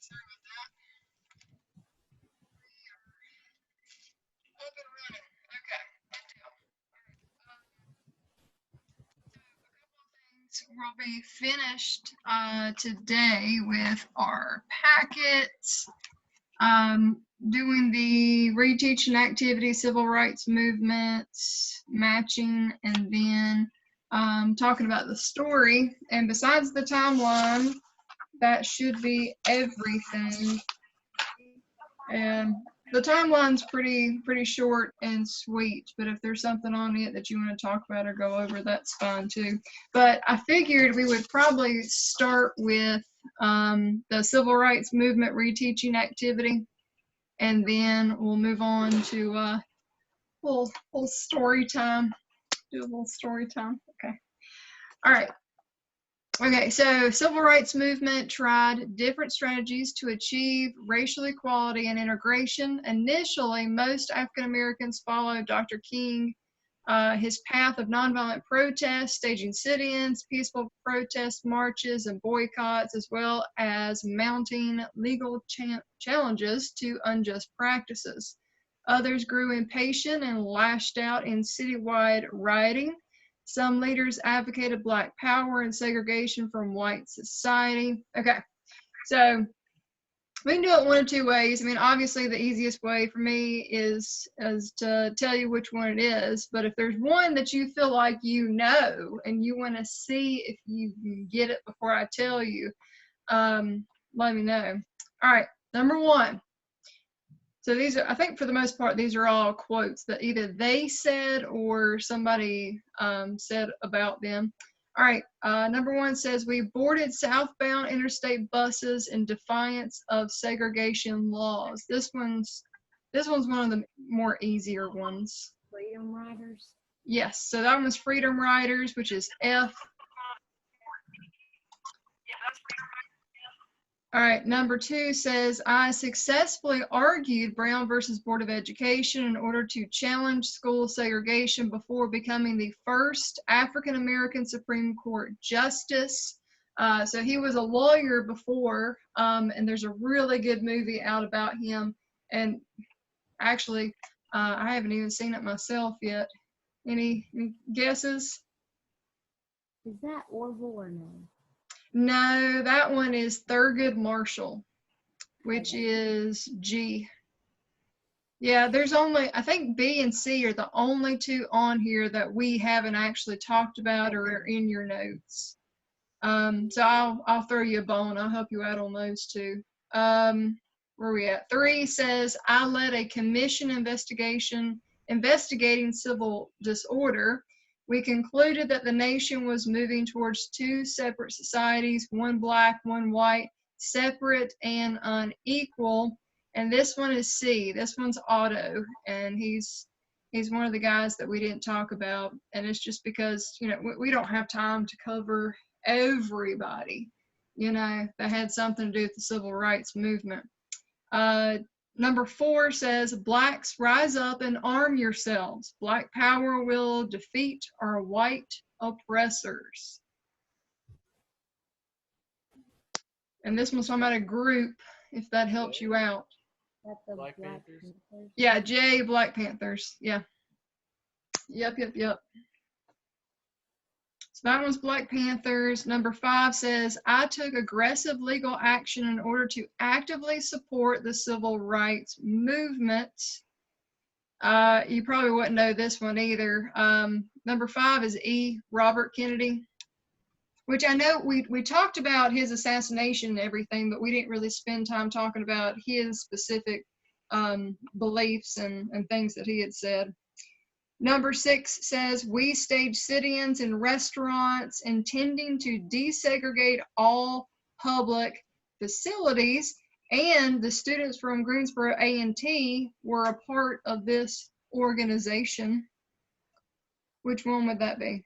Up and running. Okay. We'll be finished today with our packets, doing the reteaching activity, civil rights movements, matching, and then talking about the story. And besides the timeline, that should be everything. And the timeline's pretty short and sweet, but if there's something on it that you want to talk about or go over, that's fine too. But I figured we would probably start with the civil rights movement reteaching activity, and then we'll move on to little story time. Do a little story time. Okay. All right. Okay, so civil rights movement tried different strategies to achieve racial equality and integration. Initially, most African Americans followed Dr. King, his path of nonviolent protest, staging sit-ins, peaceful protest marches, and boycotts, as well as mounting legal challenges to unjust practices. Others grew impatient and lashed out in citywide rioting. Some leaders advocated Black power and segregation from white society. Okay, so we can do it one of two ways. I mean, obviously the easiest way for me is to tell you which one it is, but if there's one that you feel like you know and you want to see if you can get it before I tell you, let me know. All right, number one. So these are, I think for the most part, these are all quotes that either they said or somebody said about them. All right, number one says, we boarded southbound interstate buses in defiance of segregation laws. This one's one of the more easier ones. Freedom Riders? Yes, so that one was Freedom Riders, which is F. All right, number two says, I successfully argued Brown versus Board of Education in order to challenge school segregation before becoming the first African-American Supreme Court justice. So he was a lawyer before, and there's a really good movie out about him. And actually, I haven't even seen it myself yet. Any guesses? Is that Orville or no? No, that one is Thurgood Marshall, which is G. Yeah, there's only, I think B and C are the only two on here that we haven't actually talked about or are in your notes. So I'll throw you a bone. I'll help you out on those two. Where are we at? 3 says, I led a commission investigation investigating civil disorder. We concluded that the nation was moving towards two separate societies, one black, one white, separate and unequal. And this one is C. This one's Otto, and he's one of the guys that we didn't talk about. And it's just because, you know, we don't have time to cover everybody, you know, that had something to do with the civil rights movement. Number 4 says, blacks, rise up and arm yourselves. Black power will defeat our white oppressors. And this one's talking about a group, if that helps you out. That's the Black Panthers? Yeah, J, Black Panthers. Yeah. Yep. So that one's Black Panthers. Number 5 says, I took aggressive legal action in order to actively support the civil rights movement. You probably wouldn't know this one either. Number 5 is E, Robert Kennedy, which I know we talked about his assassination and everything, but we didn't really spend time talking about his specific beliefs and things that he had said. Number 6 says, we staged sit-ins in restaurants intending to desegregate all public facilities, and the students from Greensboro A&T were a part of this organization. Which one would that be?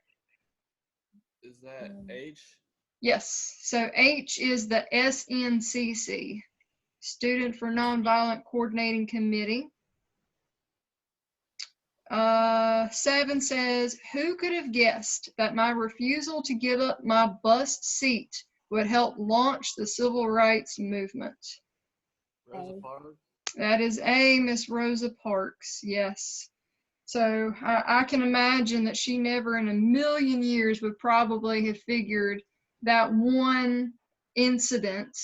Is that H? Yes, so H is the SNCC, Student for Nonviolent Coordinating Committee. 7 says, who could have guessed that my refusal to give up my bus seat would help launch the civil rights movement? Rosa A. Parks. That is A, Miss Rosa Parks. Yes. So I can imagine that she never in a million years would probably have figured that one incident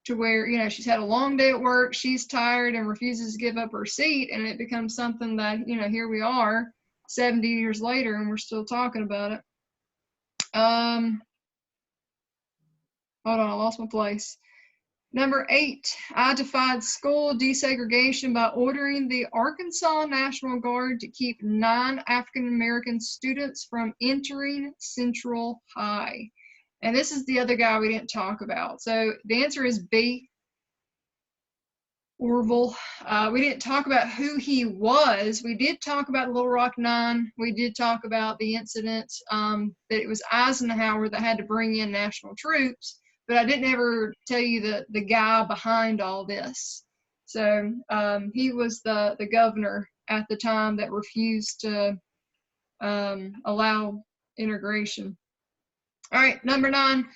to where, you know, she's had a long day at work, she's tired and refuses to give up her seat, and it becomes something that, you know, here we are 70 years later and we're still talking about it. Hold on, I lost my place. Number 8, I defied school desegregation by ordering the Arkansas National Guard to keep 9 African American students from entering Central High. And this is the other guy we didn't talk about. So the answer is B, Orville. We didn't talk about who he was. We did talk about Little Rock 9. We did talk about the incident that it was Eisenhower that had to bring in national troops. But I didn't ever tell you the guy behind all this. So he was the governor at the time that refused to allow integration. All right, number 9.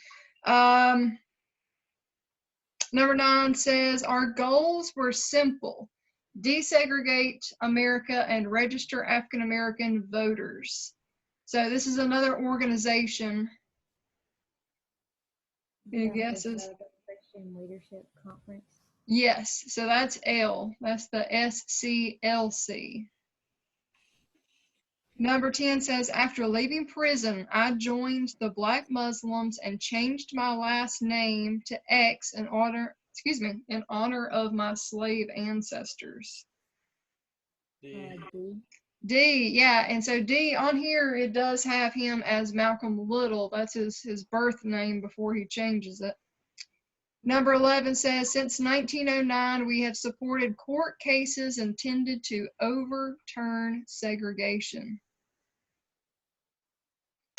Number 9 says, our goals were simple: desegregate America and register African American voters. So this is another organization. Any guesses? Christian Leadership Conference. Yes, so that's L. That's the SCLC. Number 10 says, after leaving prison, I joined the Black Muslims and changed my last name to X in honor of my slave ancestors. D. D. D, yeah, and so D on here, it does have him as Malcolm Little. That's his birth name before he changes it. Number 11 says, since 1909, we have supported court cases intended to overturn segregation.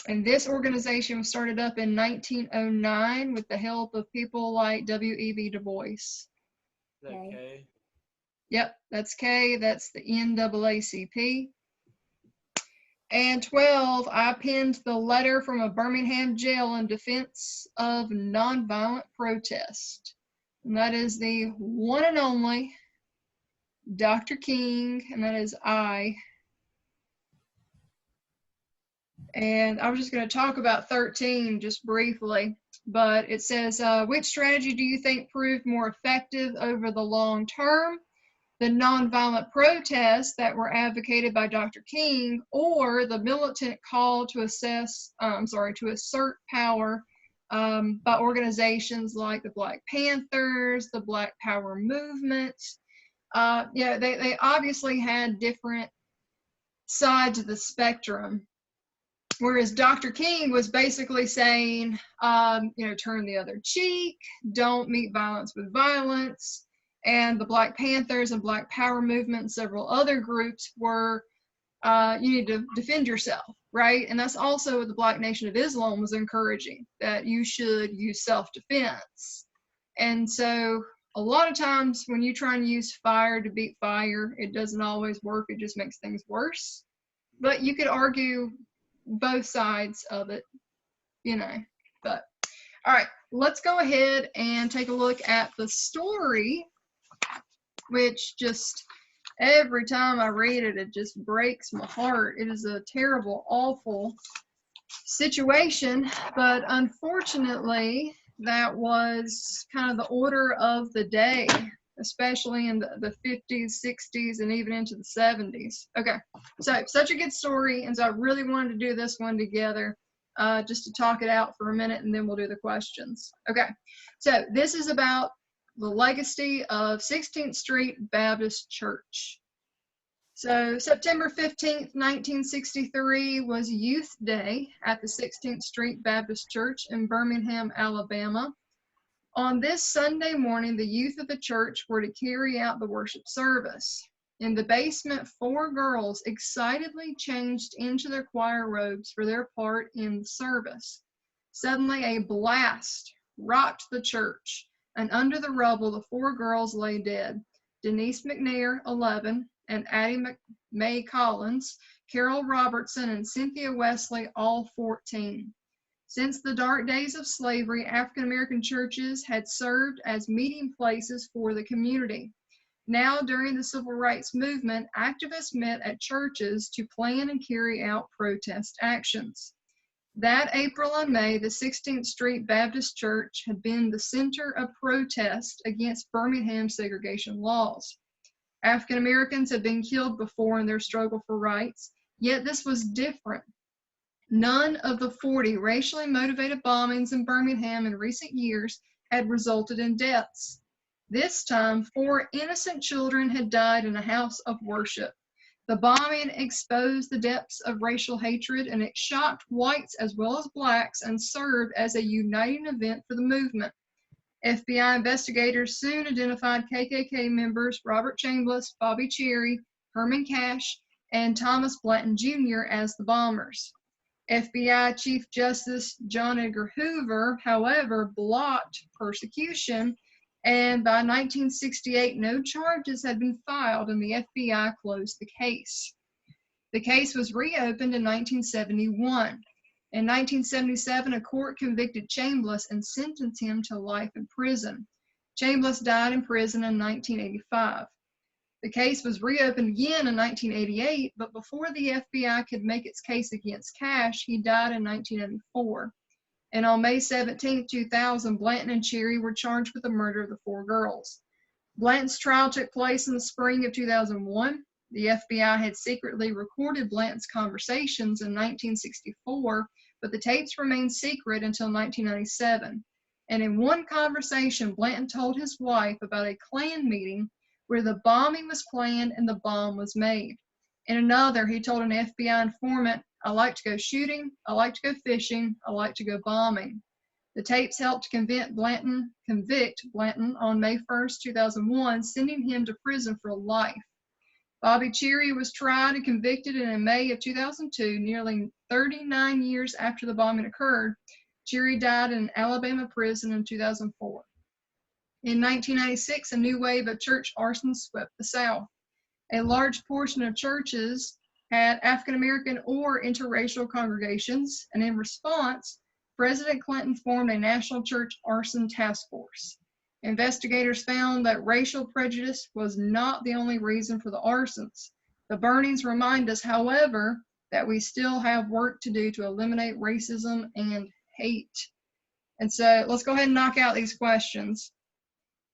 And this organization was started up in 1909 with the help of people like W.E.B. Du Bois. Is that K? Yep, that's K. That's the NAACP. And 12, I penned the letter from a Birmingham jail in defense of nonviolent protest. And that is the one and only Dr. King, and that is I. And I was just going to talk about 13 just briefly, but it says, which strategy do you think proved more effective over the long term? The nonviolent protests that were advocated by Dr. King, or the militant call to assert power by organizations like the Black Panthers, the Black Power movement. Yeah, they obviously had different sides of the spectrum. Whereas Dr. King was basically saying, turn the other cheek, don't meet violence with violence. And the Black Panthers and Black Power movement and several other groups were, you need to defend yourself, right? And that's also what the Black Nation of Islam was encouraging, that you should use self-defense. And so a lot of times when you try and use fire to beat fire, it doesn't always work. It just makes things worse. But you could argue both sides of it, but all right, let's go ahead and take a look at the story, which just every time I read it, it just breaks my heart. It is a terrible, awful situation, but unfortunately that was kind of the order of the day, especially in the 50s, 60s, and even into the 70s. Okay, so such a good story, and so I really wanted to do this one together just to talk it out for a minute, and then we'll do the questions. Okay, so this is about the legacy of 16th Street Baptist Church. So September 15th, 1963 was Youth Day at the 16th Street Baptist Church in Birmingham, Alabama. On this Sunday morning, the youth of the church were to carry out the worship service. In the basement, 4 girls excitedly changed into their choir robes for their part in the service. Suddenly, a blast rocked the church, and under the rubble, the 4 girls lay dead. Denise McNair, 11, and Addie Mae Collins, Carol Robertson, and Cynthia Wesley, all 14. Since the dark days of slavery, African American churches had served as meeting places for the community. Now, during the Civil Rights Movement, activists met at churches to plan and carry out protest actions. That April and May, the 16th Street Baptist Church had been the center of protest against Birmingham segregation laws. African Americans had been killed before in their struggle for rights, yet this was different. None of the 40 racially motivated bombings in Birmingham in recent years had resulted in deaths. This time, 4 innocent children had died in a house of worship. The bombing exposed the depths of racial hatred, and it shocked whites as well as blacks and served as a uniting event for the movement. FBI investigators soon identified KKK members Robert Chambliss, Bobby Cherry, Herman Cash, and Thomas Blanton Jr. as the bombers. FBI Chief Justice John Edgar Hoover, however, blocked persecution, and by 1968, no charges had been filed and the FBI closed the case. The case was reopened in 1971. In 1977, a court convicted Chambliss and sentenced him to life in prison. Chambliss died in prison in 1985. The case was reopened again in 1988, but before the FBI could make its case against Cash, he died in 1994. And on May 17, 2000, Blanton and Cherry were charged with the murder of the 4 girls. Blanton's trial took place in the spring of 2001. The FBI had secretly recorded Blanton's conversations in 1964, but the tapes remained secret until 1997. And in one conversation, Blanton told his wife about a Klan meeting where the bombing was planned and the bomb was made. In another, he told an FBI informant, "I like to go shooting, I like to go fishing, I like to go bombing." The tapes helped to convict Blanton on May 1st, 2001, sending him to prison for life. Bobby Cherry was tried and convicted, and in May of 2002, nearly 39 years after the bombing occurred, Cherry died in an Alabama prison in 2004. In 1996, a new wave of church arson swept the South. A large portion of churches had African American or interracial congregations, and in response, President Clinton formed a national church arson task force. Investigators found that racial prejudice was not the only reason for the arsons. The burnings remind us, however, that we still have work to do to eliminate racism and hate. And so let's go ahead and knock out these questions.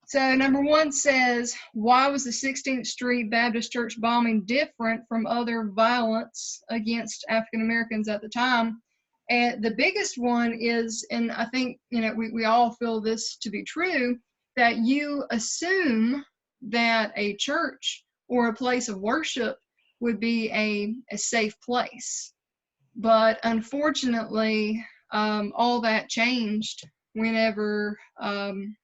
So number 1 says, why was the 16th Street Baptist Church bombing different from other violence against African Americans at the time? And the biggest one is, and I think, we all feel this to be true, that you assume that a church or a place of worship would be a safe place. But unfortunately, all that changed whenever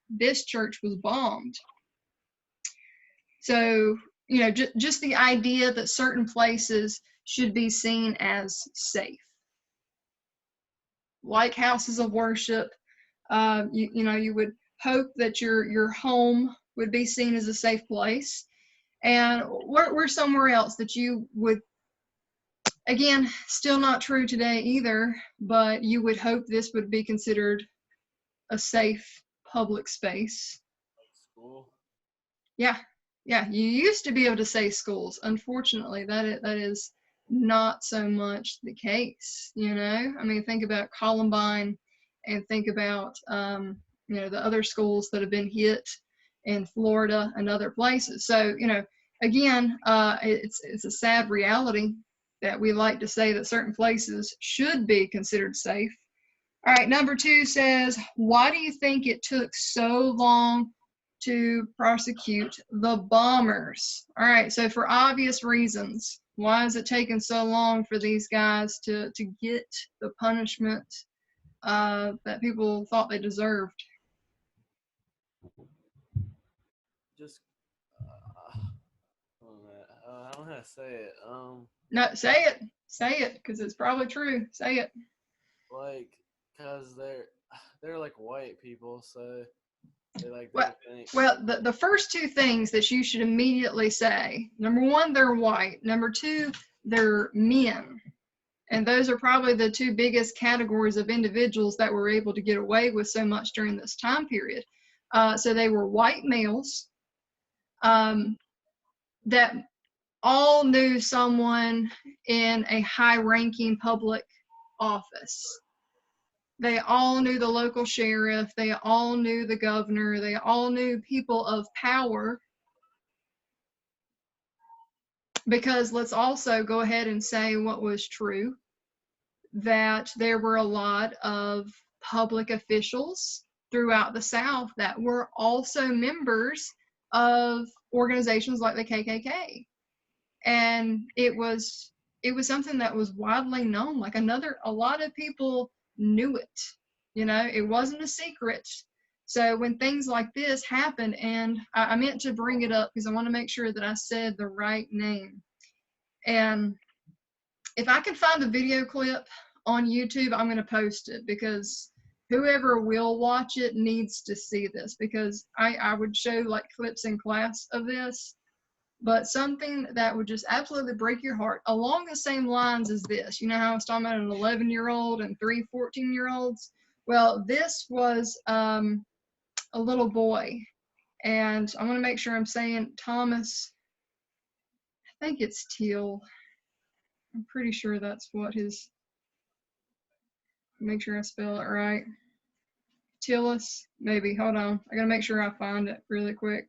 this church was bombed. So, just the idea that certain places should be seen as safe, like houses of worship. You would hope that your home would be seen as a safe place, and we're somewhere else that you would, again, still not true today either, but you would hope this would be considered a safe public space. Like school. Yeah, you used to be able to say schools. Unfortunately, that is not so much the case. I mean, think about Columbine, and think about the other schools that have been hit in Florida and other places. So again, it's a sad reality that we like to say that certain places should be considered safe. All right, number 2 says, why do you think it took so long to prosecute the bombers? All right, so for obvious reasons. Why is it taking so long for these guys to get the punishment that people thought they deserved? Just, I don't know how to say it. No, say it, because it's probably true. Say it. Cause they're like white people, so they think. Well, the first 2 things that you should immediately say: number 1, they're white. Number 2, they're men. And those are probably the two biggest categories of individuals that were able to get away with so much during this time period. So they were white males that all knew someone in a high-ranking public office. They all knew the local sheriff. They all knew the governor. They all knew people of power. Because let's also go ahead and say what was true, that there were a lot of public officials throughout the South that were also members of organizations like the KKK. And it was something that was widely known. Like a lot of people knew it. You know, it wasn't a secret. So when things like this happen, and I meant to bring it up because I want to make sure that I said the right name. And if I can find a video clip on YouTube, I'm going to post it, because whoever will watch it needs to see this, because I would show like clips in class of this, but something that would just absolutely break your heart along the same lines as this. You know how I was talking about an 11-year-old and 3 14-year-olds? Well, this was a little boy, and I want to make sure I'm saying Thomas, I think it's Teal. I'm pretty sure that's what his, make sure I spell it right. Tillis, maybe, hold on. I gotta make sure I find it really quick.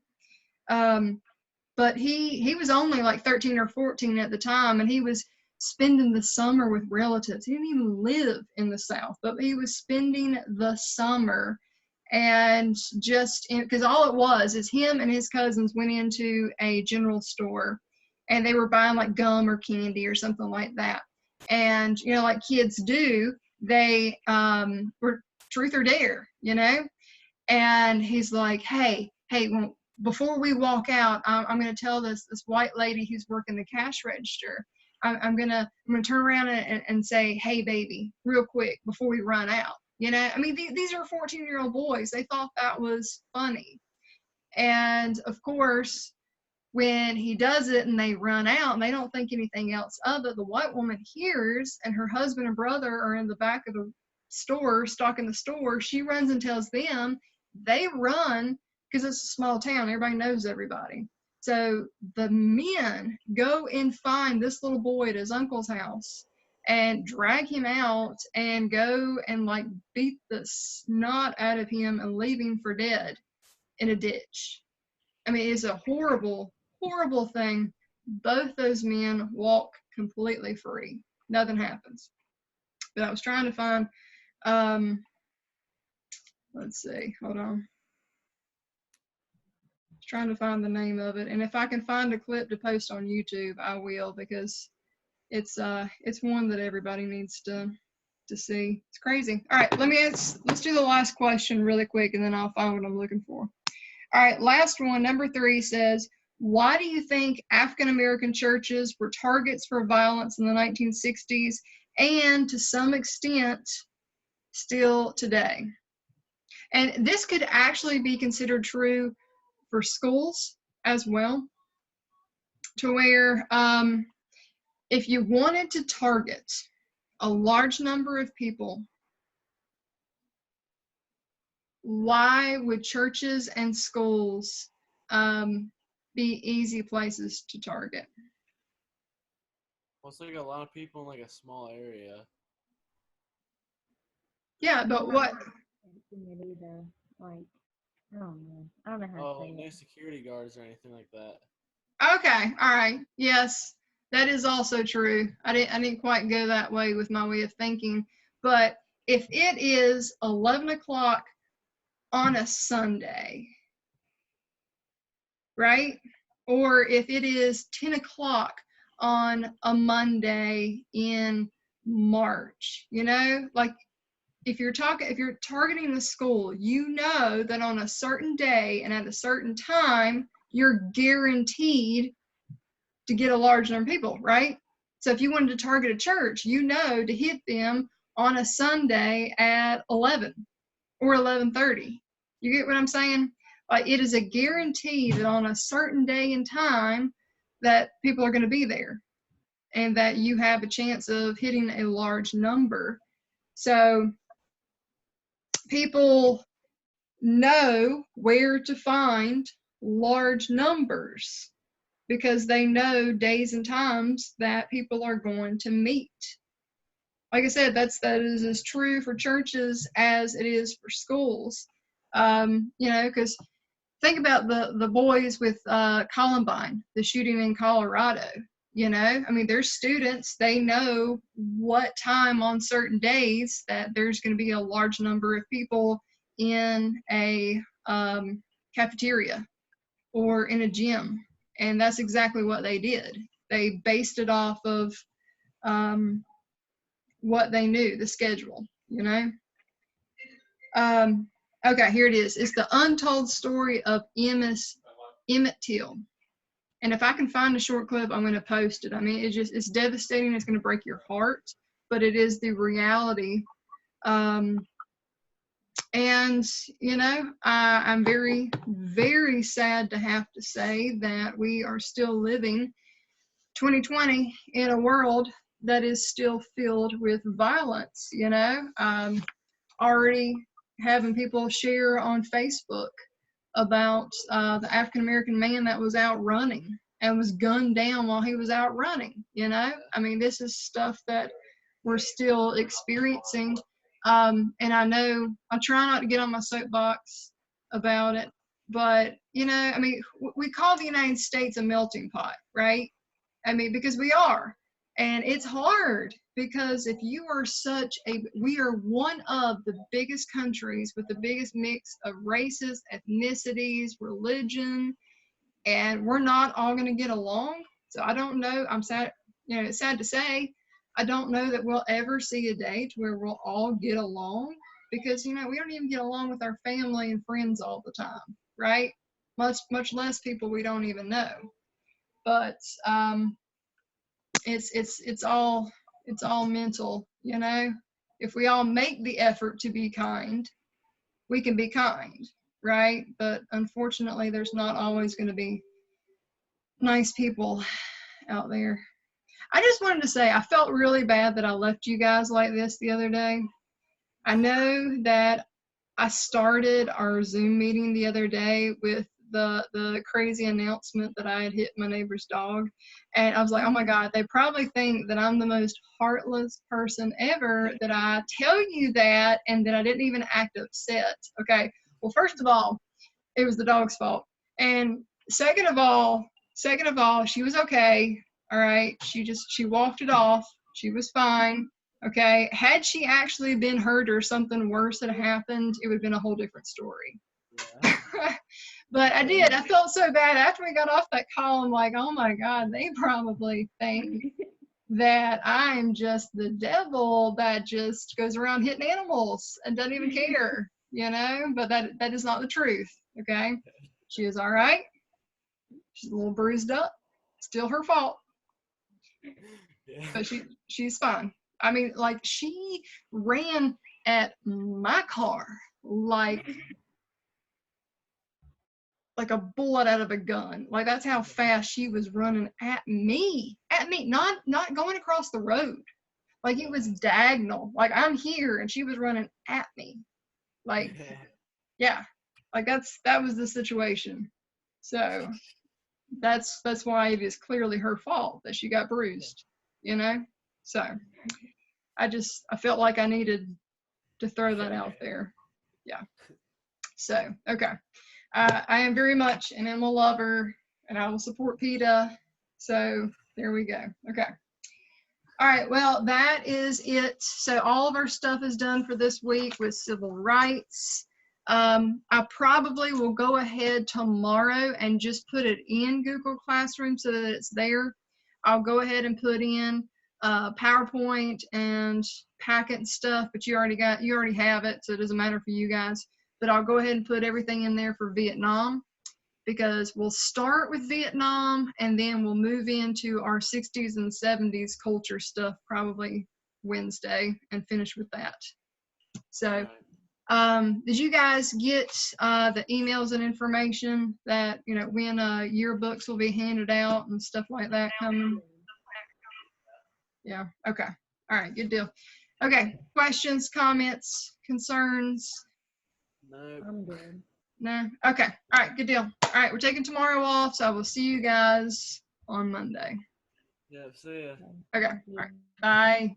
But he was only like 13 or 14 at the time, and he was spending the summer with relatives. He didn't even live in the South, but he was spending the summer, and just because all it was is him and his cousins went into a general store, and they were buying like gum or candy or something like that. And, you know, like kids do, they were truth or dare, you know? And he's like, hey, well, before we walk out, I'm going to tell this white lady who's working the cash register, I'm gonna turn around and say, hey, baby, real quick before we run out. You know, I mean, these are 14-year-old boys. They thought that was funny. And of course, when he does it and they run out and they don't think anything else of it, the white woman hears, and her husband and brother are in the back of the store, stocking the store. She runs and tells them. They run because it's a small town. Everybody knows everybody. So the men go and find this little boy at his uncle's house and drag him out and go and like beat the snot out of him and leave him for dead in a ditch. I mean, it's a horrible, horrible thing. Both those men walk completely free. Nothing happens. But I was trying to find, let's see, hold on. Trying to find the name of it, and if I can find a clip to post on YouTube, I will, because it's one that everybody needs to see. It's crazy. All right, let's do the last question really quick, and then I'll find what I'm looking for. All right, last one, number 3 says, why do you think African American churches were targets for violence in the 1960s and to some extent still today? And this could actually be considered true for schools as well, to where if you wanted to target a large number of people, why would churches and schools be easy places to target? Well, it's like a lot of people in like a small area. Yeah, but what? Like, I don't know. I don't know how to say No it. security guards or anything like that. Okay, all right. Yes, that is also true. I didn't quite go that way with my way of thinking. But if it is 11 o'clock on a Sunday, right? Or if it is 10 o'clock on a Monday in March, you know, like if you're targeting the school, you know that on a certain day and at a certain time, you're guaranteed to get a large number of people, right? So if you wanted to target a church, you know to hit them on a Sunday at 11 or 11:30. You get what I'm saying? Like, it is a guarantee that on a certain day and time that people are going to be there. and that you have a chance of hitting a large number. So people know where to find large numbers because they know days and times that people are going to meet. Like I said, that is as true for churches as it is for schools. Because think about the boys with Columbine, the shooting in Colorado. They're students. They know what time on certain days that there's going to be a large number of people in a cafeteria or in a gym. And that's exactly what they did. They based it off of what they knew, the schedule, Okay, here it is. It's the untold story of Emmett Till. And if I can find a short clip, I'm going to post it. It's devastating. It's going to break your heart, but it is the reality. I'm very, very sad to have to say that we are still living 2020 in a world that is still filled with violence, already having people share on Facebook about the African American man that was out running and was gunned down while he was out running. This is stuff that we're still experiencing. And I know I try not to get on my soapbox about it, but we call the United States a melting pot, right? Because we are. And it's hard because if you are we are one of the biggest countries with the biggest mix of races, ethnicities, religion, and we're not all going to get along. So I don't know. I'm sad. It's sad to say, I don't know that we'll ever see a day to where we'll all get along because, we don't even get along with our family and friends all the time, right? Much less people we don't even know. But, it's all mental, if we all make the effort to be kind, we can be kind, right? But unfortunately there's not always going to be nice people out there. I just wanted to say I felt really bad that I left you guys like this the other day. I know that I started our Zoom meeting the other day with the crazy announcement that I had hit my neighbor's dog. And I was like, oh my God, they probably think that I'm the most heartless person ever, that I tell you that and that I didn't even act upset. Okay, well, first of all, it was the dog's fault. And second of all, she was okay. All right, she walked it off. She was fine. Okay, had she actually been hurt or something worse had happened, it would have been a whole different story. Yeah. But I did. I felt so bad after we got off that call. I'm like, oh my God, they probably think that I'm just the devil that just goes around hitting animals and doesn't even care, but that is not the truth. Okay, she is all right. She's a little bruised up. Still her fault. Yeah. But she's fine. She ran at my car like a bullet out of a gun. Like that's how fast she was running at me, not going across the road. Like it was diagonal. Like I'm here and she was running at me. Like, yeah, like that was the situation. So that's why it is clearly her fault that she got bruised, So I felt like I needed to throw that out there. Yeah. So, okay. I am very much an animal lover and I will support PETA. So there we go. Okay. All right. Well, that is it. So all of our stuff is done for this week with civil rights. I probably will go ahead tomorrow and just put it in Google Classroom so that it's there. I'll go ahead and put in PowerPoint and packet stuff, but you already have it, so it doesn't matter for you guys. But I'll go ahead and put everything in there for Vietnam, because we'll start with Vietnam and then we'll move into our 60s and 70s culture stuff probably Wednesday and finish with that. So did you guys get the emails and information that when yearbooks will be handed out and stuff like that coming? Yeah. Okay. All right. Good deal. Okay. Questions, comments, concerns? No. I'm good. No. Okay. All right. Good deal. All right. We're taking tomorrow off, so I will see you guys on Monday. Yeah, see ya. Okay. Thank All you. right. Bye.